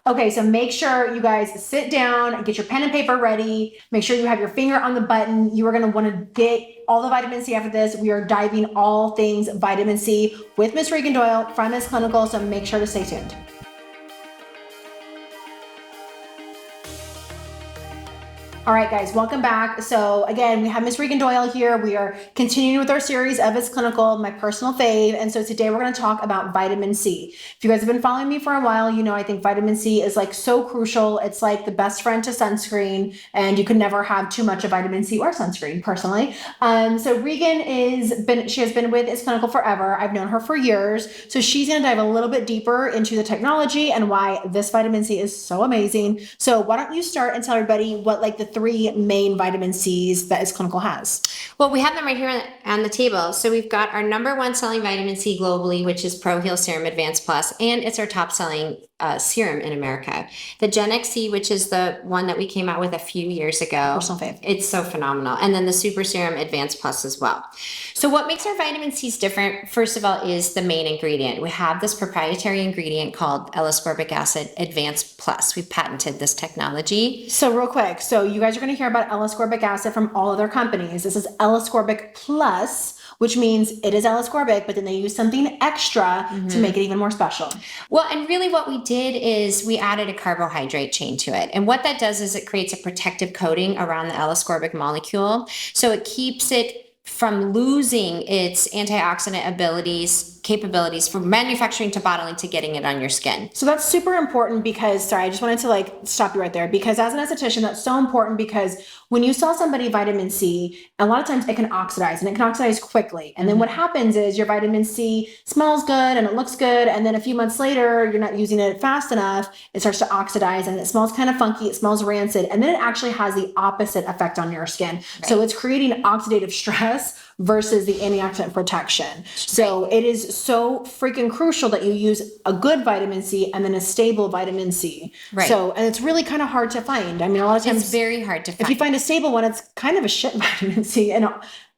Okay, so make sure you guys sit down and get your pen and paper ready. Make sure you have your finger on the button. You are going to want to get all the vitamin C after this. We are diving all things vitamin C with Miss Regan Doyle from Isclinical, so make sure to stay tuned. All right, guys, welcome back. So again, we have Miss Regan Doyle here. We are continuing with our series of Isclinical, my personal fave. And so today we're going to talk about vitamin C. If you guys have been following me for a while, you know I think vitamin C is like so crucial. It's like the best friend to sunscreen, and you can never have too much of vitamin C or sunscreen, personally. So Regan she has been with Isclinical forever. I've known her for years. So she's going to dive a little bit deeper into the technology and why this vitamin C is so amazing. So why don't you start and tell everybody what like the three main vitamin C's that Isclinical has? Well, we have them right here on the table. So we've got our number one selling vitamin C globally, which is Pro Heal Serum Advanced Plus, and it's our top selling serum in America. The GENEXC, which is the one that we came out with a few years ago. Personal fave. It's so phenomenal. And then the Super Serum Advanced Plus as well. So what makes our vitamin C's different, first of all, is the main ingredient. We have this proprietary ingredient called L-ascorbic acid Advanced Plus. We've patented this technology. So real quick, so you guys are going to hear about L-ascorbic acid from all other companies. This is L-ascorbic Plus, which means it is L-ascorbic, but then they use something extra to make it even more special. Well, and really what we did is we added a carbohydrate chain to it. And what that does is it creates a protective coating around the L-ascorbic molecule. So it keeps it from losing its antioxidant capabilities from manufacturing to bottling to getting it on your skin. So that's super important because, sorry, I just wanted to like stop you right there, because as an esthetician, that's so important, because when you sell somebody vitamin C, a lot of times it can oxidize, and it can oxidize quickly. And then what happens is your vitamin C smells good and it looks good, and then a few months later, you're not using it fast enough, it starts to oxidize and it smells kind of funky, it smells rancid, and then it actually has the opposite effect on your skin. Right. So it's creating oxidative stress versus the antioxidant protection. So it is so freaking crucial that you use a good vitamin C and then a stable vitamin C. Right. So, and it's really kind of hard to find. I mean, a lot of times it's very hard to find. If you find a stable one, it's kind of a shit vitamin C. And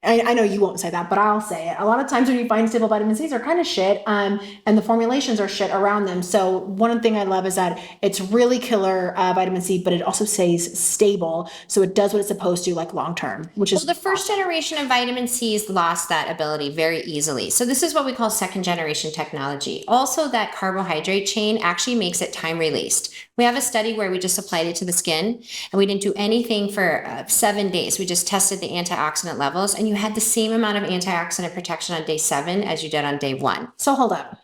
I know you won't say that, but I'll say it. A lot of times when you find stable vitamin C's are kind of shit, and the formulations are shit around them. So one thing I love is that it's really killer vitamin C, but it also stays stable. So it does what it's supposed to, like long term, which is the first generation of vitamin C's lost that ability very easily. So this is what we call second generation technology. Also, that carbohydrate chain actually makes it time released. We have a study where we just applied it to the skin and we didn't do anything for 7 days. We just tested the antioxidant levels, and you had the same amount of antioxidant protection on day 7 as you did on day 1. So hold up.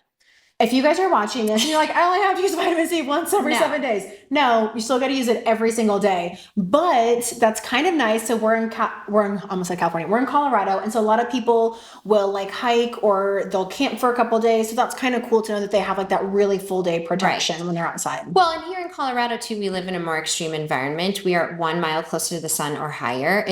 If you guys are watching this and you're like, I only have to use vitamin C once every 7 days. No, you still got to use it every single day. But that's kind of nice. So we're in almost like California. We're in Colorado. And so a lot of people will like hike or they'll camp for a couple of days. So that's kind of cool to know that they have like that really full day protection when they're outside. Well, and here in Colorado too, we live in a more extreme environment. We are 1 mile closer to the sun or higher.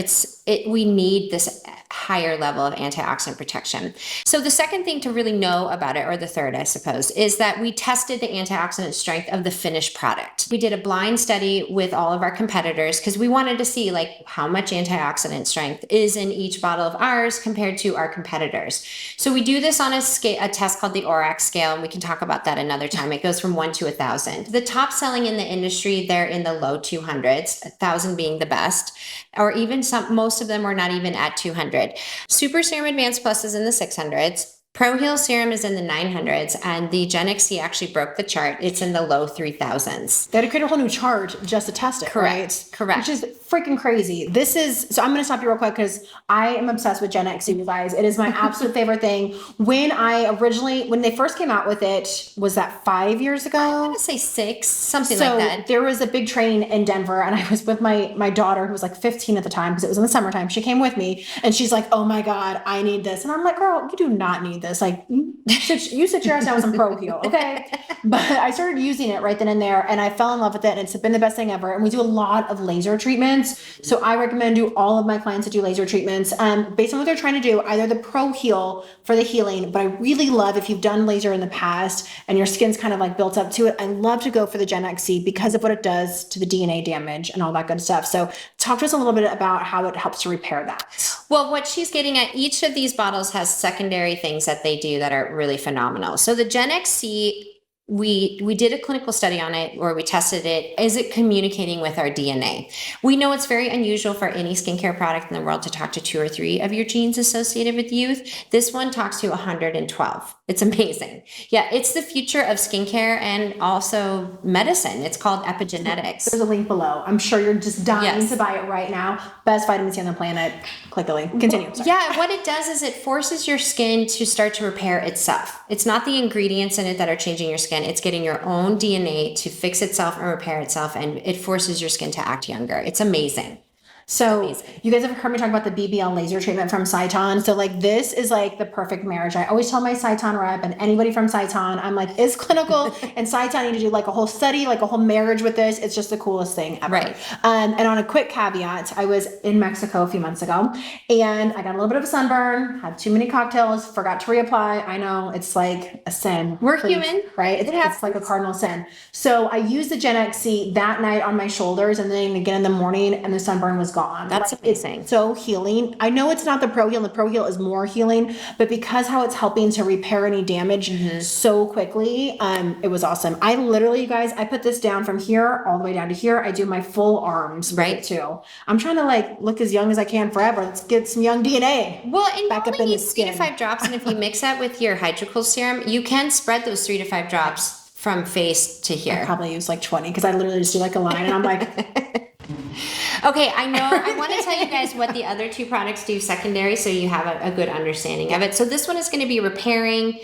We need this higher level of antioxidant protection. So the second thing to really know about it, or the third, I suppose, is that we tested the antioxidant strength of the finished product. We did a blind study with all of our competitors because we wanted to see like how much antioxidant strength is in each bottle of ours compared to our competitors. So we do this on a test called the ORAC scale, and we can talk about that another time. It goes from 1 to 1,000. The top selling in the industry, they're in the low 200s, 1,000 being the best, or even most of them are not even at 200. Super Serum Advanced Plus is in the 600s. Pro Heal Serum is in the 900s, and the GENEXC actually broke the chart. It's in the low 3000s. They had to create a whole new chart just to test it, Correct. Which is freaking crazy. So I'm going to stop you real quick because I am obsessed with GENEXC, you guys. It is my absolute favorite thing. When they first came out with it, was that 5 years ago? I want to say 6, something like that. There was a big training in Denver, and I was with my daughter, who was like 15 at the time, because it was in the summertime. She came with me, and she's like, oh my God, I need this. And I'm like, girl, you do not need this. Like, you sit your ass down with some Pro Heal, okay? But I started using it right then and there, and I fell in love with it, and it's been the best thing ever. And we do a lot of laser treatments. So I recommend to all of my clients to do laser treatments based on what they're trying to do, either the Pro Heal for the healing, but I really love, if you've done laser in the past and your skin's kind of like built up to it, I love to go for the GENEXC because of what it does to the DNA damage and all that good stuff. So talk to us a little bit about how it helps to repair that. Well, what she's getting at, each of these bottles has secondary things that they do that are really phenomenal. So the GENEXC we did a clinical study on it where we tested it. Is it communicating with our DNA? We know it's very unusual for any skincare product in the world to talk to 2 or 3 of your genes associated with youth. This one talks to 112. It's amazing. Yeah, it's the future of skincare and also medicine. It's called epigenetics. There's a link below. I'm sure you're just dying to buy it right now. Best vitamin C on the planet. Click the link. Continue. Sorry. Yeah, what it does is it forces your skin to start to repair itself. It's not the ingredients in it that are changing your skin. It's getting your own DNA to fix itself and repair itself, and it forces your skin to act younger. It's amazing. So you guys have heard me talk about the BBL laser treatment from Sciton. So like this is like the perfect marriage. I always tell my Sciton rep and anybody from Sciton, I'm like, Isclinical and Sciton need to do like a whole study, like a whole marriage with this. It's just the coolest thing ever. Right. And on a quick caveat, I was in Mexico a few months ago and I got a little bit of a sunburn, had too many cocktails, forgot to reapply. I know it's like a sin. We're human. Right? It's like a cardinal sin. So I used the GENEXC that night on my shoulders and then again in the morning, and the sunburn was gone. That's amazing. It's so healing. I know it's not the Pro Heal, and the Pro Heal is more healing, but because how it's helping to repair any damage so quickly, it was awesome. I literally, you guys, I put this down from here all the way down to here. I do my full arms right too. I'm trying to like look as young as I can forever. Let's get some young DNA. Well, and back up in the skin. 3 to 5 drops, and if you mix that with your Hydrocool serum, you can spread those 3 to 5 drops from face to here. I probably use like 20 because I literally just do like a line and I'm like... Okay, I know. I want to tell you guys what the other 2 products do secondary so you have a good understanding of it. So this one is going to be repairing.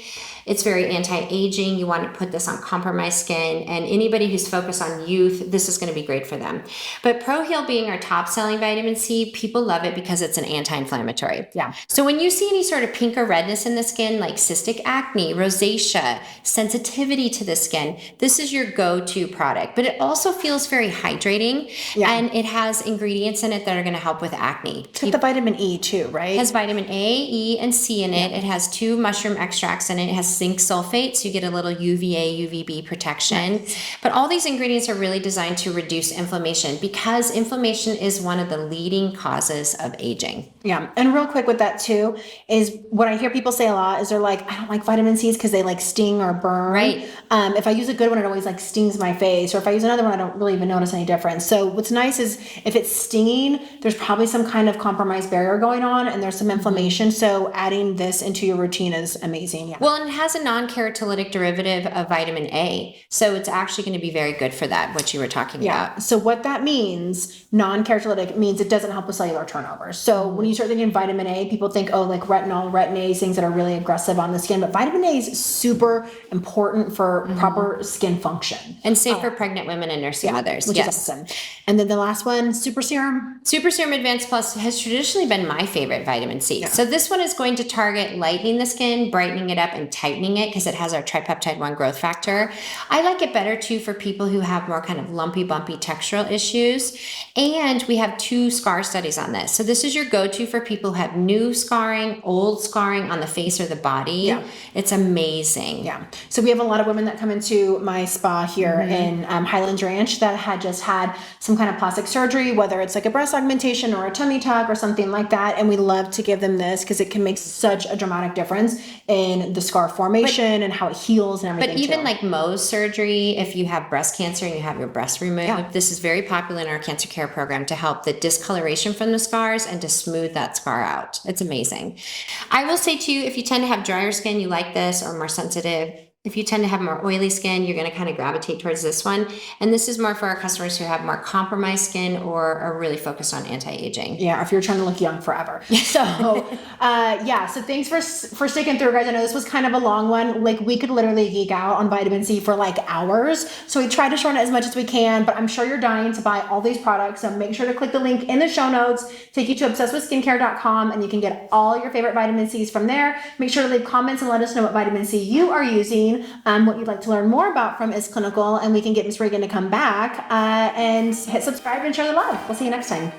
It's very anti-aging. You want to put this on compromised skin, and anybody who's focused on youth, this is going to be great for them. But Pro Heal being our top selling vitamin C, people love it because it's an anti-inflammatory. Yeah. So when you see any sort of pink or redness in the skin, like cystic acne, rosacea, sensitivity to the skin, this is your go-to product. But it also feels very hydrating, and it has ingredients in it that are going to help with acne. It's got the vitamin E too, right? It has vitamin A, E, and C in it. It has 2 mushroom extracts in it. It has zinc sulfate, so you get a little UVA, UVB protection. Nice. But all these ingredients are really designed to reduce inflammation because inflammation is one of the leading causes of aging. Yeah. And real quick with that too, is what I hear people say a lot is they're like, I don't like vitamin C's because they like sting or burn. Right. If I use a good one, it always like stings my face. Or if I use another one, I don't really even notice any difference. So what's nice is if it's stinging, there's probably some kind of compromised barrier going on and there's some inflammation. So adding this into your routine is amazing. Yeah. Well, and it has a non-keratolytic derivative of vitamin A. So it's actually going to be very good for that, what you were talking about. So what that means, non-keratolytic, means it doesn't help with cellular turnover. So when you start thinking vitamin A, people think, oh, like retinol, retin-A, things that are really aggressive on the skin. But vitamin A is super important for proper skin function. And safe for pregnant women and nursing mothers. Which is awesome. And then the last one, Super Serum. Super Serum Advanced Plus has traditionally been my favorite vitamin C. So this one is going to target lightening the skin, brightening it up, and tightening it because it has our tripeptide 1 growth factor. I like it better too for people who have more kind of lumpy, bumpy textural issues. And we have 2 scar studies on this. So this is your go-to for people who have new scarring, old scarring on the face or the body. Yeah. It's amazing. Yeah. So we have a lot of women that come into my spa here in Highlands Ranch that had just had some kind of plastic surgery, whether it's like a breast augmentation or a tummy tuck or something like that. And we love to give them this because it can make such a dramatic difference in the scar formation and how it heals and everything. But even like Mohs surgery, if you have breast cancer and you have your breast removed, this is very popular in our cancer care program to help the discoloration from the scars and to smooth that scar out. It's amazing. I will say too, if you tend to have drier skin, you like this, or more sensitive. If you tend to have more oily skin, you're going to kind of gravitate towards this one. And this is more for our customers who have more compromised skin or are really focused on anti-aging. Yeah, or if you're trying to look young forever. So, so thanks for sticking through, guys. I know this was kind of a long one. Like, we could literally geek out on vitamin C for like hours. So we try to shorten it as much as we can, but I'm sure you're dying to buy all these products. So make sure to click the link in the show notes, take you to obsessedwithskincare.com, and you can get all your favorite vitamin C's from there. Make sure to leave comments and let us know what vitamin C you are using. What you'd like to learn more about from Isclinical, and we can get Miss Regan to come back and hit subscribe and share the love. We'll see you next time.